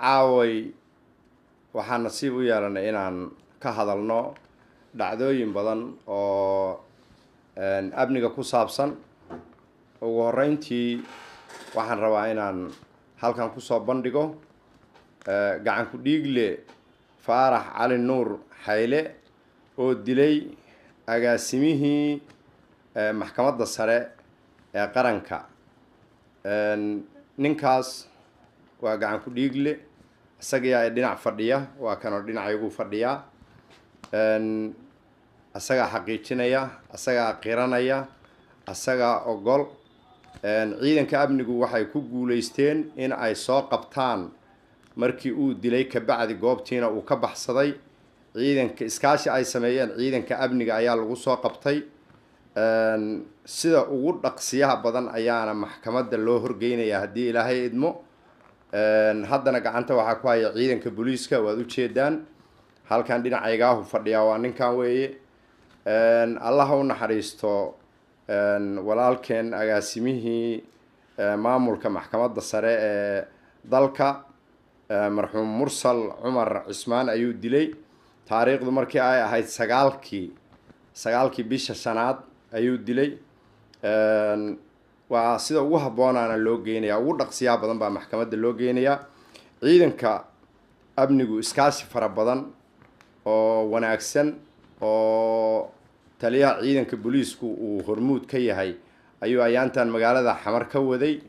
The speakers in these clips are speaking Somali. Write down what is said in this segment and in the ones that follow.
caaway waxaan nasiib u yeelanay inaan ka hadalno dhacdooyin badan oo amniga ku saabsan. ugu horeyntii waxaan rabaa inaan halkan ku soo bandhigo gacan ku dhiigle Faarax Cali Nuur Xayle oo dilay agaasimihii maxkamadda sare ee qaranka. ninkaas waa gacan ku dhiigle isaga ay dhinac fadhiya, waa kanoo dhinacayagu fadhiya. asaga xaqiijinaya, asaga qiranaya, asaga ogol. ciidanka amnigu waxay ku guuleysteen in ay soo qabtaan markii uu dilay ka bacdi goobtiina uu ka baxsaday. ciidanka iskaashi ay sameeyeen ciidanka amniga ayaa lagu soo qabtay. sida ugu dhaqsiyaha badan ayaana maxkamadda loo horgeynaya haddii ilaahay idmo. haddana gacanta waxaa ku haya ciidanka booliiska, waad u jeedaan halkan dhinacaygaahu fadhiyaa waa ninkan weeye. allah u naxariisto walaalkeen agaasimihii maamulka maxkamadda sare ee dalka marxuum Mursal Cumar Cismaan ayuu dilay. taariikhdu markii ay ahayd sagaalkii bisha shanaad ayuu dilay. waa sida ugu habboonaana loo geynayaa, ugu dhaqsiyaha badan baa maxkamadda loo geynayaa. ciidanka amnigu iskaashi fara badan oo wanaagsan oo taliyaha ciidanka booliisku uu hormuud ka yahay ayuu ayaantan magaalada Xamar ka waday.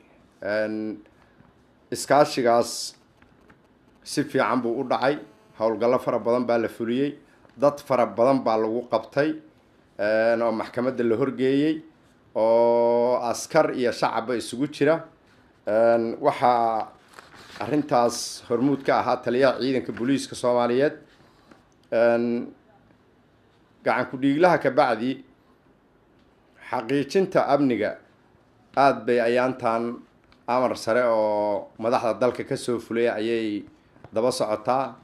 iskaashigaas si fiican buu u dhacay, howlgallo fara badan baa la fuliyey, dad fara badan baa lagu qabtay oo maxkamadda la horgeeyey oo askar iyo shacabba isugu jira. waxaa arrintaas hormuud ka ahaa taliyaha ciidanka booliiska Soomaaliyeed. gacan ku dhiiglaha ka bacdi xaqiijinta amniga aad bay ayaantan amar sare oo madaxda dalka ka soo fulay ayay daba socotaa.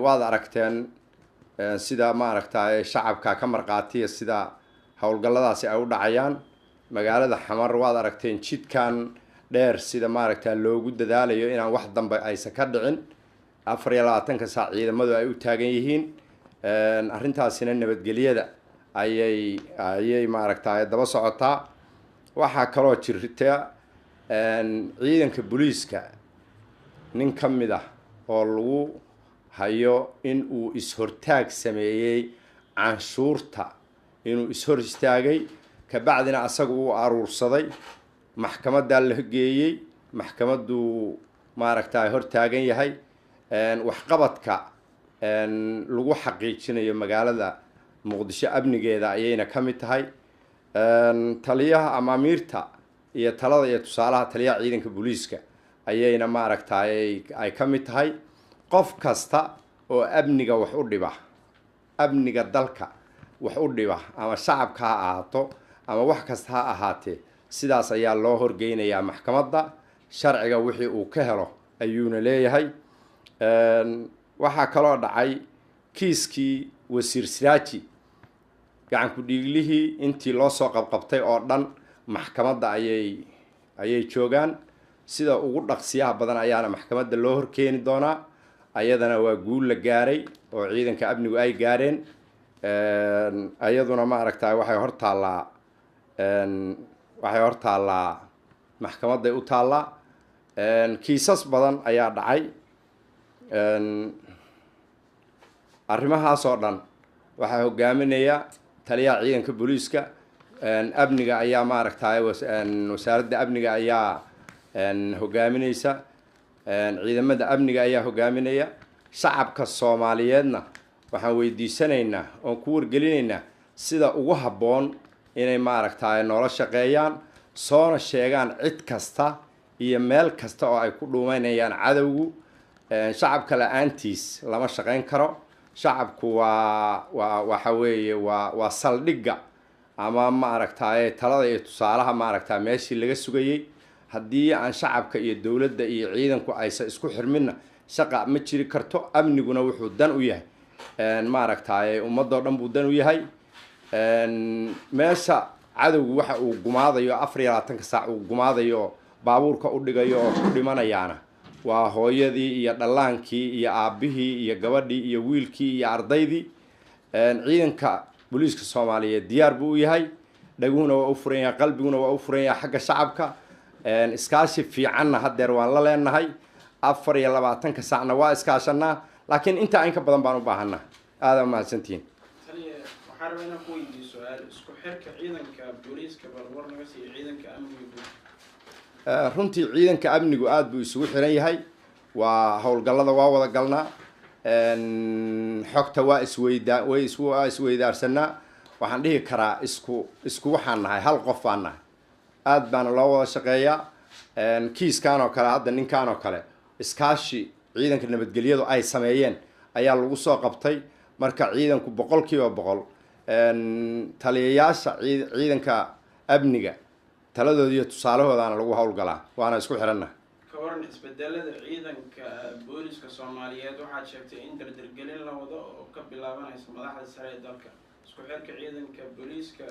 waad aragteen sida maaragtay shacabka ka marqaatiya sida howlgalladaasi ay u dhacayaan magaalada Xamar. waad aragteen jidkan dheer sida maaragtay loogu dadaalayo inaan wax dambe aysan ka dhicin. 24 saac ciidamadu ay u taagan yihiin. arrintaasina nabadgelyada ayay maaragtay daba socotaa. waxaa kaloo jirta ciidanka booliiska nin ka mid ah oo lagu hayo in uu is-hortaag sameeyey canshuurta, inuu is-hor istaagay ka bacdina asaga uu aruursaday. maxkamadda la geeyey, maxkamaddu maaragtay hor taagan yahay. waxqabadka lagu xaqiijinayo magaalada Muqdisho amnigeeda ayayna ka mid tahay. taliyaha amaamiirta iyo talada iyo tusaalaha taliyaha ciidanka booliiska ayayna maaragtay ay ka mid tahay. qof kasta oo amniga wax u dhiba, amniga dalka wax u dhiba, ama shacabka ha ahaato ama wax kasta ha ahaatee, sidaas ayaa loo horgeynayaa maxkamadda. sharciga wixii uu ka helo ayuuna leeyahay. waxaa kaloo dhacay kiiskii wasiir Siraaji. gacan ku dhiiglihii intii loo soo qabqabtay oo dhan maxkamadda ayay joogaan. sida ugu dhaqsiyaha badan ayaana maxkamadda loo horkeeni doonaa. ayadana waa guul la gaaray oo ciidanka amnigu ay gaareen. ayaduna maaragtay waxay hor taallaa maxkamadday u taallaa. kiisas badan ayaa dhacay. arrimahaas oo dhan waxaa hogaaminaya taliyaha ciidanka booliiska. amniga ayaa maaragtay wasaaradda amniga ayaa hogaaminaysa. ciidamada amniga ayaa hogaaminaya. shacabka Soomaaliyeedna waxaan weydiisanaynaa oon ku wargelinaynaa sida ugu habboon inay maaragtay noola shaqeeyaan, soona sheegaan cid kasta iyo meel kasta oo ay ku dhuumaynayaan cadowgu. shacabka la-aantiis lama shaqayn karo. shacabku waxa weeye waa saldhigga ama maaragtay talada iyo tusaalaha maaragtay meeshii laga sugayey. haddii aan shacabka iyo dowladda iyo ciidanku aysan isku xirminna shaqa ma jiri karto. amniguna wuxuu dan u yahay maaragtay ummadoo dhan buu dan u yahay. meesha cadowgu waxa uu gumaadayo 24 saac uu gumaadayo baabuurka u dhigayo oo ku dhimanayaana waa hooyadii iyo dhallaankii iyo aabbihii iyo gabadhii iyo wiilkii iyo ardaydii. ciidanka booliiska Soomaaliyeed diyaar buu u yahay, dhaguhuna waa u furan yahay, qalbiguna waa u furan yahay xagga shacabka. iskaashi fiicanna haddeer waan la leenahay, 24 saacna waa iskaashanaa, laakiin intaa in ka badan baan u baahanaa. aad mahadsantihiin. waxaan rabaa inaan ku weydiiyo su'aal isku xirka ciidanka booliiska balwar naga siiyo ciidanka amniga. runtii ciidanka amnigu aad buu isugu xiran yahay, waa howlgallada waa wada galnaa, xogta waa isweydaarsanaa. waxaan dhihi karaa isku waxaan nahay, hal qof baan nahay, aad baana loo wada shaqeeyaa. kiiskan oo kale hadda ninkan oo kale iskaashi ciidanka nabadgelyadu ay sameeyeen ayaa lagu soo qabtay. marka ciidanku 100% taliyayaasha ciidanka amniga taladoodii iyo tusaalahoodaana lagu howlgalaa, waana isku xiranna. ka waran isbedelada ciidanka booliiska Soomaaliyeed waxaad sheegtay in dardargelin la wado oo ka bilaabanaysa madaxda sare ee dalka. isku xirka ciidanka booliiska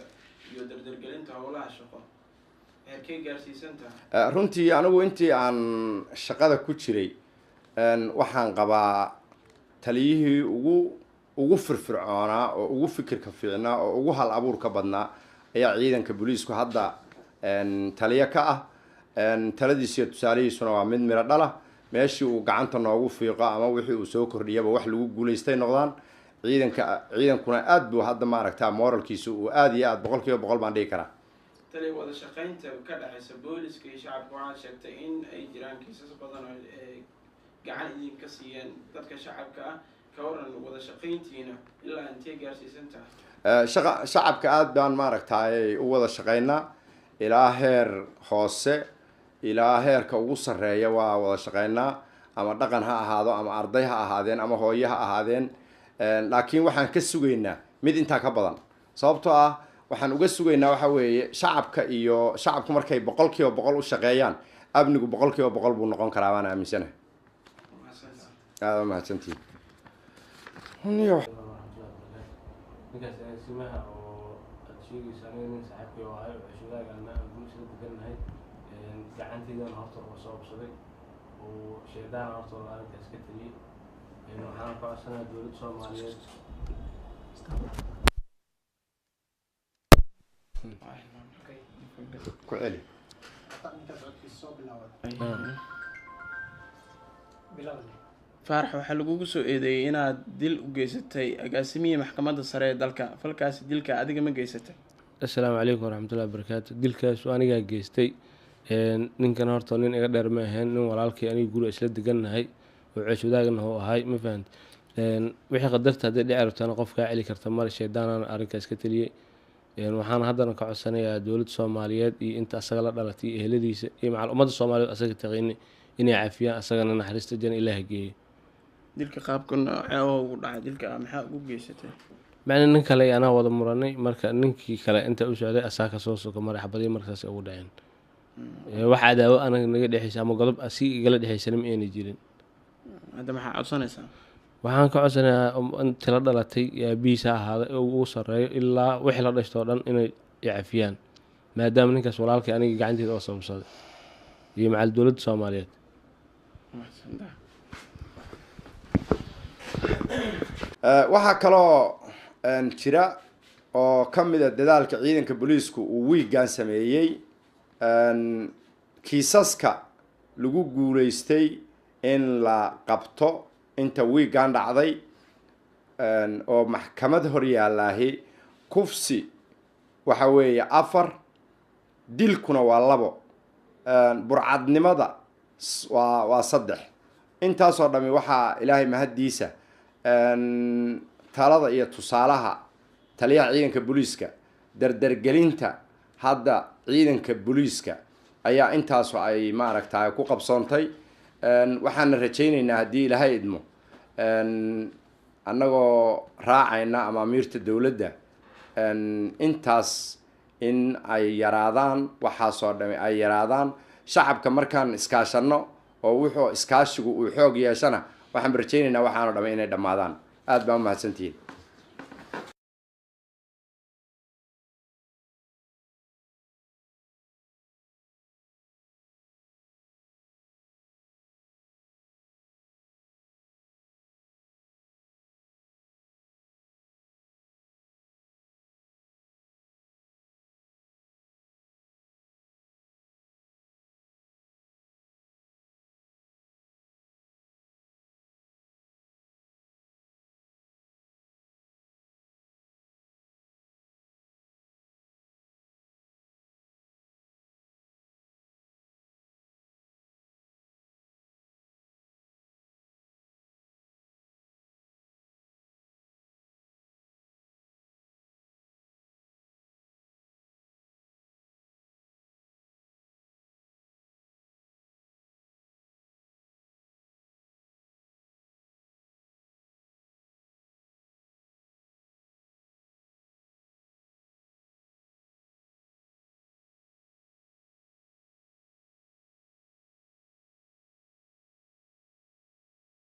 iyo dardargelinta howlaha shaqo heerkee gaarsiisan tahay? runtii anigu intii aan shaqada ku jiray waxaan qabaa taliyihii ugu firfircoonaa oo ugu fikirka fiicnaa oo ugu hal abuurka badnaa ayaa ciidanka booliisku hadda taliya ka ah. taladiisa iyo tusaalihiisuna waa mid miro dhala, meeshii uu gacanta noogu fiiqo ama wixii uu soo kordhiyaba wax lagu guulaystay noqdaan. ciidankuna aad buu hadda maaragtaa moralkiisu uu aad iyo aad 100% baan dhihi karaa. tali wada shaqaynta ka dhaxaysa booliiska iyo shacabka waxaad sheegtay in ay jiraan kiisas badan oo gacan idinka siiyeen dadka shacabka ah. ka waran wada shaqayntiina ilaa intee gaarsiisan tahay? shacabka aad baan maaragtaay u wada shaqaynaa, ilaa heer hoose ilaa heerka ugu sarreeya waa wada shaqaynaa, ama dhaqan ha ahaado ama arday ha ahaadeen ama hooyo ha ahaadeen. laakiin waxaan ka sugaynaa mid intaa ka badan, sababtoo ah waxaan uga sugaynaa waxa weeye shacabku markay 100% u shaqeeyaan, amnigu 100% buu noqon karaa, waan aaminsanahay. aad mahadsantihiin. ninkaas simaha oo aad sheegaysa aniga nin saaxiibkay oo ahay oo cishadaagana aan bulshada degannahay, gacanteydana horta waa soo qabsaday oo sheedaana horta arrinta iska taliyey. waxaan ka codsanayaa dowladda Soomaaliyeed ku celi. faarax waxaa lagugu soo eedeeyay inaad dil u geysatay agaasimihii maxkamadda sare ee dalka. falkaasi dilka adiga ma geysatay? assalaamu calaykum waraxmatullahi wabarakaatu. dilkaas anigaa geystay. ninkan horta nin iga dheer ma ahayn, nin walaalkay aniga guri isla degannahay oo ceesh wadaagna oo ahay, ma fahant. wixii qadarta hadday dhici rabtana qof kaa celi karta male, shaydaanana arrinkaas ka taliyey. waxaan haddana ka codsanayaa dowladda Soomaaliyeed iyo inta asaga la dhalatay iyo eheladiisa iyo macal ummadda Soomaaliyeed asaga taqaani inay cafiyaan, asagana naxariista janna Ilaahay geeyo. dilka qaabka noocee oo ugu dhacay dilka maxaa ugu geysatay? macna nin kale anaa wada muranay, marka ninkii kale inta u socday asaa ka soo soka maray xabadii markaas ugu dhaceen. waxa daawo anaga naga dhexaysa ama godob asi igala dhexaysan ma aanay jirin. hadda maxaa codsanaysaa? waxaan ka codsanayaa inta la dhalatay aabihiisa ahaada ugu sarreeyo ilaa wixii la dhashtoo dhan inay cafiyaan, maadaama ninkaas walaalkay aniga gacanteeda oo sababsaday iyo macal dowladda Soomaaliyeed. waxaa kaloo jira oo ka mid a dadaalka ciidanka booliisku uu wiigaan sameeyey, kiisaska lagu guulaystay in la qabto inta wiigaan dhacday oo maxkamad hor yaallaahi. kufsi waxa weeye 4, dilkuna waa 2, burcadnimada waa 3. intaasoo dhammi waxaa ilaahay mahaddiisa talada iyo tusaalaha taliyaha ciidanka booliiska, dardargelinta hadda ciidanka booliiska ayaa intaasoo ay maaragtaay ku qabsoontay. waxaana rajaynaynaa haddii ilaahay idmo annagoo raacayna amaamiirta dowladda intaas in ay yaraadaan, waxaasoo dhami ay yaraadaan. shacabka markaan iskaashanno oo wuxuu iskaashigu uu xoog yeeshana waxaan rajaynaynaa waxaanoo dhami inay dhammaadaan. aad baan u mahadsantihiin.